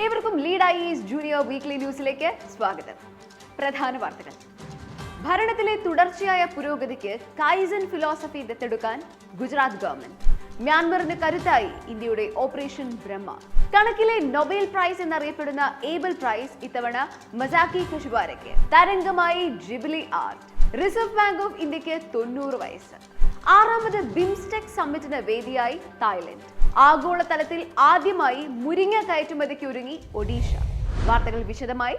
ഏവർക്കും lead IAS junior weekly ന്യൂസിലേക്ക് സ്വാഗതം. പ്രധാന വാർത്തകൾ. ഭരണത്തിലെ തുടർച്ചയായ പുരോഗതിക്ക് കൈസൻ ഫിലോസഫി ദത്തെടുക്കാൻ ഗുജറാത്ത് ഗവൺമെന്റ്. മ്യാൻമറിന് കരുത്തായി ഇന്ത്യയുടെ ഓപ്പറേഷൻ ബ്രഹ്മ. കണക്കിലെ നൊബേൽ പ്രൈസ് എന്നറിയപ്പെടുന്ന ഏബൽ പ്രൈസ് ഇത്തവണ മസാക്കി കശുവാരയ്ക്ക്. തരംഗമായി Ghibli art. Reserve bank of ഇന്ത്യക്ക് 90 വയസ്സ്. ആറാമത് ബിംസ്റ്റെക് സമ്മിറ്റിന് വേദിയായി തായ്ലൻഡ്. ആഗോളതലത്തിൽ ആദ്യമായി മുരിങ്ങ കയറ്റുമതിക്ക് ഒരുങ്ങി ഒഡീഷ. വാർത്തകൾ വിശദമായി.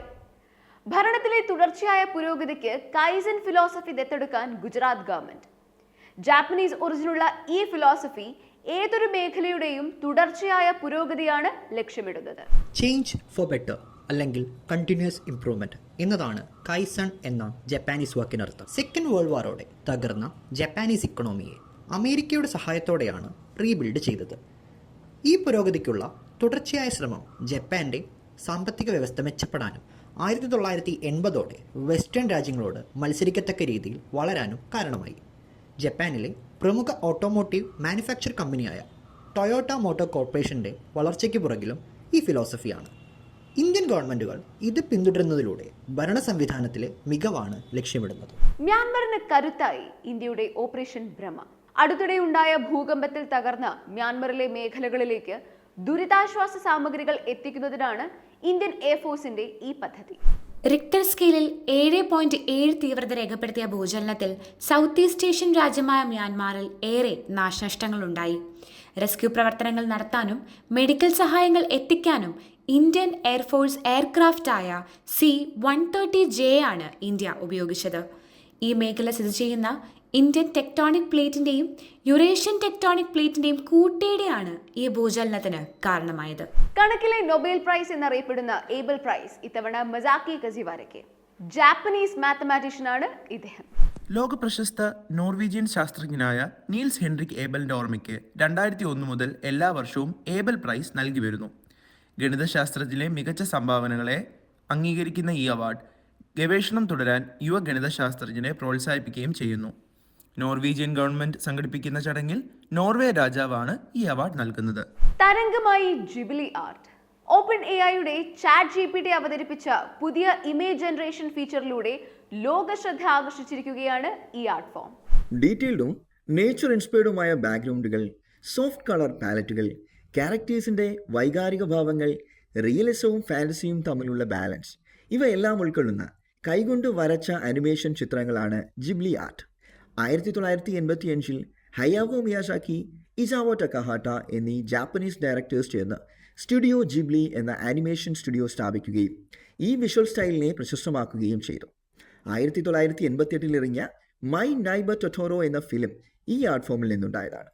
ഭരണത്തിലെ തുടർച്ചയായ പുരോഗതിക്ക് കൈസൻ ഫിലോസഫി ദത്തെടുക്കാൻ ഗുജറാത്ത് ഗവൺമെന്റ്. ജാപ്പനീസ് ഒറിജിനുള്ള ഈ ഫിലോസഫി ഏതൊരു മേഖലയുടെയും തുടർച്ചയായ പുരോഗതിയാണ് ലക്ഷ്യമിടുന്നത്. ചേഞ്ച് ഫോർ ബെറ്റർ അല്ലെങ്കിൽ കണ്ടിന്യൂസ് ഇംപ്രൂവ്മെന്റ് എന്നതാണ് കൈസൺ എന്ന ജപ്പാനീസ് വാക്കിനർത്ഥം. സെക്കൻഡ് വേൾഡ് വാറോടെ തകർന്ന ജപ്പാനീസ് ഇക്കണോമിയെ അമേരിക്കയുടെ സഹായത്തോടെയാണ് റീബിൽഡ് ചെയ്തത്. ഈ പുരോഗതിക്കുള്ള തുടർച്ചയായ ശ്രമം ജപ്പാന്റെ സാമ്പത്തിക വ്യവസ്ഥ മെച്ചപ്പെടാനും 1980ഓടെ വെസ്റ്റേൺ രാജ്യങ്ങളോട് മത്സരിക്കത്തക്ക രീതിയിൽ വളരാനും കാരണമായി. ജപ്പാനിലെ പ്രമുഖ ഓട്ടോമോട്ടീവ് മാനുഫാക്ചർ കമ്പനിയായ ടൊയോട്ട മോട്ടോർ കോർപ്പറേഷൻ്റെ വളർച്ചയ്ക്ക് പുറകിലും ഈ ഫിലോസഫിയാണ്. ഇന്ത്യൻ ഗവൺമെന്റുകൾ ഇത് പിന്തുടരുന്നതിലൂടെ ഭരണ സംവിധാനത്തിലെ മികവാണ് ലക്ഷ്യമിടുന്നത്. മ്യാൻമറിന് കരുത്തായി ഇന്ത്യയുടെ ഓപ്പറേഷൻ ബ്രഹ്മ. അടുത്തിടെ ഉണ്ടായ ഭൂകമ്പത്തിൽ തകർന്ന മ്യാൻമറിലെ മേഖലകളിലേക്ക് ദുരിതാശ്വാസ സാമഗ്രികൾ എത്തിക്കുന്നതിനാണ് ഇന്ത്യൻ എയർഫോഴ്സിന്റെ ഈ പദ്ധതി. റിക്ടർ സ്കെയിലിൽ 7.7 തീവ്രത രേഖപ്പെടുത്തിയ ഭൂചലനത്തിൽ സൗത്ത് ഈസ്റ്റ് ഏഷ്യൻ രാജ്യമായ മ്യാൻമാറിൽ ഏറെ നാശനഷ്ടങ്ങളുണ്ടായി. റെസ്ക്യൂ പ്രവർത്തനങ്ങൾ നടത്താനും മെഡിക്കൽ സഹായങ്ങൾ എത്തിക്കാനും ഇന്ത്യൻ എയർഫോഴ്സ് എയർക്രാഫ്റ്റായ C-130J ആണ് ഇന്ത്യ ഉപയോഗിച്ചത്. ഈ മേഖല സ്ഥിതി ചെയ്യുന്ന ഇന്ത്യൻ ടെക്ടോണിക് പ്ലേറ്റിന്റെയും യുറേഷ്യൻ ടെക്ടോണിക് പ്ലേറ്റിന്റെയും കൂട്ടിയിടിയാണ് ഈ ഭൂചലനത്തിന് കാരണമായത്. കണക്കിലെ നൊബേൽ പ്രൈസ് എന്നറിയപ്പെടുന്ന ഏബൽ പ്രൈസ് ഇത്തവണ മസാക്കി കശുവാരയ്ക്ക്. ജാപ്പനീസ് മാത്തമാറ്റീഷ്യനാണ് ഇദ്ദേഹം. ലോക പ്രശസ്ത നോർവീജിയൻ ശാസ്ത്രജ്ഞനായ നീൽസ് ഹെൻറിക് ഏബലിന്റെ ഓർമ്മയ്ക്ക് 2001 മുതൽ എല്ലാ വർഷവും ഏബൽ പ്രൈസ് നൽകി വരുന്നു. ഗണിതശാസ്ത്രത്തിലെ മികച്ച സംഭാവനകളെ അംഗീകരിക്കുന്ന ഈ അവാർഡ് ഗവേഷണം തുടരാൻ യുവ ഗണിതശാസ്ത്രജ്ഞരെ പ്രോത്സാഹിപ്പിക്കുകയും ചെയ്യുന്നു. നോർവീജിയൻ ഗവൺമെന്റ് സംഘടിപ്പിക്കുന്ന ചടങ്ങിൽ നോർവേ രാജാവാണ് ഈ അവാർഡ് നൽകുന്നത്. തരംഗമായി ജിബ്ലി ആർട്ട്. ഓപ്പൺ എഐയുടെ ചാറ്റ് GPT അവതരിപ്പിച്ച പുതിയ ഇമേജ് ജനറേഷൻ ഫീച്ചറിലൂടെ ലോക ശ്രദ്ധ ആകർഷിച്ചിരിക്കുകയാണ് ഈ ആർട്ട് ഫോം. ഡീറ്റെയിൽഡും നേച്ചർ ഇൻസ്പയർഡുമായ ബാക്ക്ഗ്രൗണ്ടുകൾ, സോഫ്റ്റ് കളർ പാലറ്റുകൾ, ക്യാരക്ടേഴ്സിൻ്റെ വൈകാരിക ഭാവങ്ങൾ, റിയലിസവും ഫാന്റസിയും തമ്മിലുള്ള ബാലൻസ്, ഇവയെല്ലാം ഉൾക്കൊള്ളുന്ന കൈകൊണ്ട് വരച്ച അനിമേഷൻ ചിത്രങ്ങളാണ് ജിബ്ലി ആർട്ട്. 1985 ഹയാവോ മിയാസാക്കി, ഇസാവോ ടക്കഹാട്ട എന്നീ ജാപ്പനീസ് ഡയറക്ടേഴ്സ് ചേർന്ന് സ്റ്റുഡിയോ ജിബ്ലി എന്ന ആനിമേഷൻ സ്റ്റുഡിയോ സ്ഥാപിക്കുകയും ഈ വിഷ്വൽ സ്റ്റൈലിനെ പ്രശസ്തമാക്കുകയും ചെയ്തു. 1988 ഇറങ്ങിയ മൈ നൈബർ ടൊട്ടോറോ എന്ന ഫിലിം ഈ ആർട്ട് ഫോമിൽ നിന്നുണ്ടായതാണ്.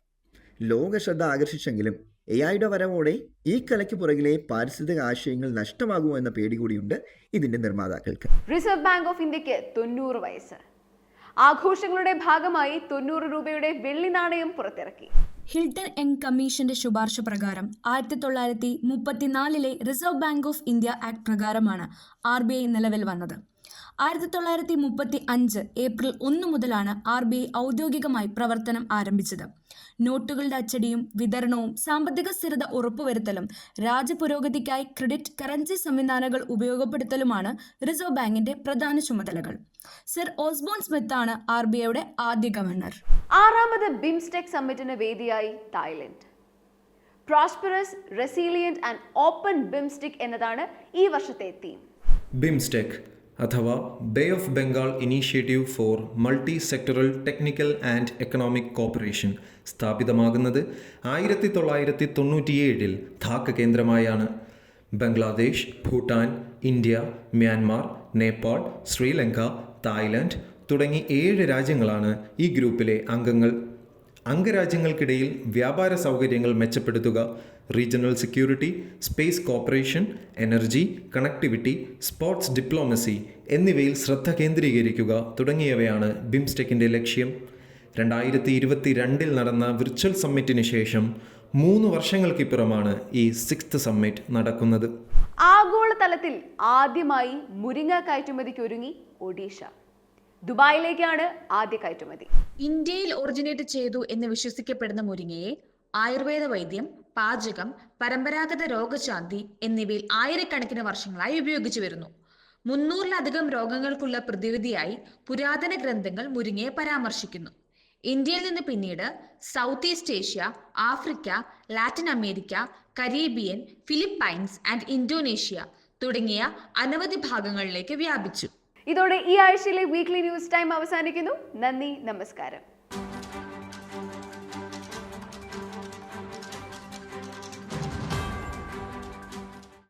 ലോക ശ്രദ്ധ ആകർഷിച്ചെങ്കിലും എഐയുടെ വരവോടെ ഈ കലയ്ക്ക് പുറകിലെ പാരിസ്ഥിതിക ആശയങ്ങൾ നഷ്ടമാകുമോ എന്ന പേടി കൂടിയുണ്ട് ഇതിന്റെ നിർമ്മാതാക്കൾക്ക്. റിസർവ് ബാങ്ക് ഓഫ് ഇന്ത്യക്ക് 90 വയസ്സ്. ആഘോഷങ്ങളുടെ ഭാഗമായി 90 രൂപയുടെ വെള്ളി നാണയം പുറത്തിറക്കി. ഹിൽട്ടൺ ആൻഡ് കമ്മീഷന്റെ ശുപാർശ പ്രകാരം 1934 reserve bank of India act പ്രകാരമാണ് RBI നിലവിൽ വന്നത്. 1935 ഏപ്രിൽ 1 മുതലാണ് RBI ഔദ്യോഗികമായി പ്രവർത്തനം ആരംഭിച്ചത്. നോട്ടുകളുടെ അച്ചടിയും വിതരണവും സാമ്പത്തിക സ്ഥിരത ഉറപ്പുവരുത്തലും രാജ്യപുരോഗതിക്കായി ക്രെഡിറ്റ് കറൻസി സംവിധാനങ്ങൾ ഉപയോഗപ്പെടുത്തലുമാണ് റിസർവ് ബാങ്കിന്റെ പ്രധാന ചുമതലകൾ. സർ ഓസ്ബോൺ സ്മിത്താണ് RBIയുടെ ആദ്യ ഗവർണർ. ആറാമത് ബിംസ്റ്റെക് സമ്മിറ്റിന് വേദിയായി Thailand. Prosperous, resilient and open BIMSTEC എന്നതാണ് ഈ വർഷത്തെ തീം. ബിംസ്റ്റെക് അഥവാ bay of Bengal initiative for multi sectoral technical and economic cooperation സ്ഥാപിതമാകുന്നത് 1997 ധാക്ക കേന്ദ്രമായാണ്. Bangladesh, Bhutan, India, Myanmar, Nepal, Sri Lanka, Thailand തുടങ്ങി 7 രാജ്യങ്ങളാണ് ഈ ഗ്രൂപ്പിലെ അംഗങ്ങൾ. അംഗരാജ്യങ്ങൾക്കിടയിൽ വ്യാപാര സൗകര്യങ്ങൾ മെച്ചപ്പെടുത്തുക, regional security, space corporation, energy, connectivity, sports diplomacy എന്നിവയിൽ ശ്രദ്ധ കേന്ദ്രീകരിക്കുക തുടങ്ങിയവയാണ് ബിംസ്റ്റെക്കിൻ്റെ ലക്ഷ്യം. 2022 നടന്ന വിർച്വൽ സമ്മിറ്റിന് ശേഷം 3 വർഷങ്ങൾക്കിപ്പുറമാണ് ഈ 6th സമ്മിറ്റ് നടക്കുന്നത്. ആഗോളതലത്തിൽ ആദ്യമായി മുരിങ്ങ കയറ്റുമതിക്ക് ഒരുങ്ങി ഒഡീഷ. ദുബായിലേക്കാണ് ആദ്യ കയറ്റുമതി. ഇന്ത്യയിൽ ഒറിജിനേറ്റ് ചെയ്തു എന്ന് വിശ്വസിക്കപ്പെടുന്ന മുരിങ്ങയെ ആയുർവേദ വൈദ്യം, പാചകം, പരമ്പരാഗത രോഗശാന്തി എന്നിവയിൽ ആയിരക്കണക്കിന് വർഷങ്ങളായി ഉപയോഗിച്ചു വരുന്നു. 300-ലധികം രോഗങ്ങൾക്കുള്ള പ്രതിവിധിയായി പുരാതന ഗ്രന്ഥങ്ങൾ മുരിങ്ങയെ പരാമർശിക്കുന്നു. ഇന്ത്യയിൽ നിന്ന് പിന്നീട് south east Asia, Africa, Latin America, Caribbean, Philippines and Indonesia തുടങ്ങിയ അനവധി ഭാഗങ്ങളിലേക്ക് വ്യാപിച്ചു. ഇതോടെ ഈ ആഴ്ചയിലെ വീക്ക്ലി ന്യൂസ് ടൈം അവസാനിക്കുന്നു. നന്ദി, നമസ്കാരം.